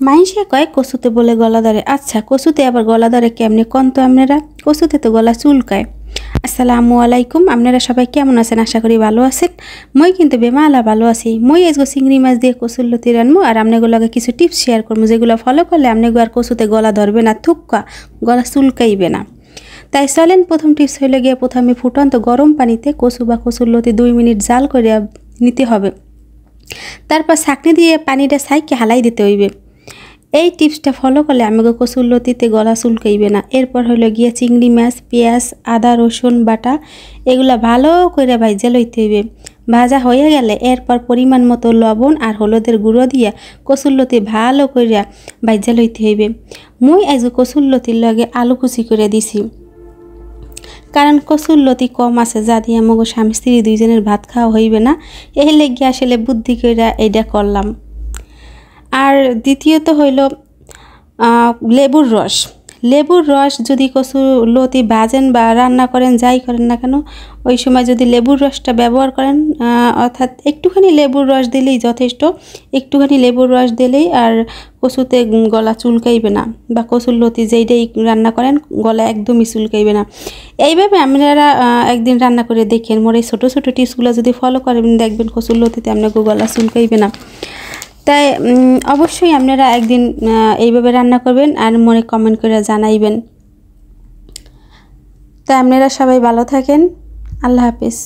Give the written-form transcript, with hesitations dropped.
মাইনষে কয় কচুতে বলে গলা ধরে। আচ্ছা, কচুতে আবার গলা ধরে কেমনে কোন তো আপনারা? কচুতে তো গলা চুলকায়। আসসালামু আলাইকুম, আপনারা সবাই কেমন আছেন? আশা করি ভালো আছেন। মই কিন্তু বেমালা ভালো আছি। মই আজকে চিংড়ি মাছ দিয়ে কচুর লতি রানবো আর আপনাগুলোকে কিছু টিপস শেয়ার করবো, যেগুলো ফলো করলে আপনাকে আর কচুতে গলা ধরবে না, থুক্কা গলা চুলকাইবে না। তাই চলেন, প্রথম টিপস হইলে গিয়ে প্রথমে ফুটন্ত গরম পানিতে কচু বা কচুর লতি 2 মিনিট জাল করে নিতে হবে। তারপর ছাঁকনি দিয়ে পানিটা ছাইকে হালাই দিতে হইবে। এই টিপসটা ফলো করলে আমাকে কচুর লতিতে গলা চুলকাইবে না। এরপর হইল গিয়ে চিংড়ি মাছ, পেঁয়াজ, আদা রসুন বাটা এগুলা ভালো করে ভাজা লইতে হইবে। ভাজা হয়ে গেলে এরপর পরিমাণ মতো লবণ আর হলুদের গুঁড়ো দিয়ে কচুর লতি ভালো করে ভাজা লইতে হইবে। মুই আজ কচুর লতির লগে আলু কুচি করে দিছি, কারণ কচুর লতি কম আছে, যা দিয়ে আমাকে স্বামী স্ত্রী দুইজনের ভাত খাওয়া হইবে না। এই লেগে আসলে বুদ্ধি করে এইটা করলাম। আর দ্বিতীয়ত হইল লেবুর রস। লেবুর রস যদি কচুর লতি ভাজেন বা রান্না করেন, যাই করেন না কেন, ওই সময় যদি লেবুর রসটা ব্যবহার করেন, অর্থাৎ একটুখানি লেবুর রস দিলেই যথেষ্ট। একটুখানি লেবুর রস দিলেই আর কচুতে গলা চুলকাইবে না, বা কচুর লতি যেইটাই রান্না করেন গলা একদমই চুলকাইবে না। এইভাবে আপনারা একদিন রান্না করে দেখেন। মোর এই ছোটো ছোটো টিপসগুলো যদি ফলো করেন, দেখবেন কচুর লতিতে আপনাকে গলা চুলকাইবে না। তাই অবশ্যই আপনারা একদিন এইভাবে রান্না করবেন আর মনে কমেন্ট করে জানাইবেন। তাই আপনারা সবাই ভালো থাকেন। আল্লাহ হাফেজ।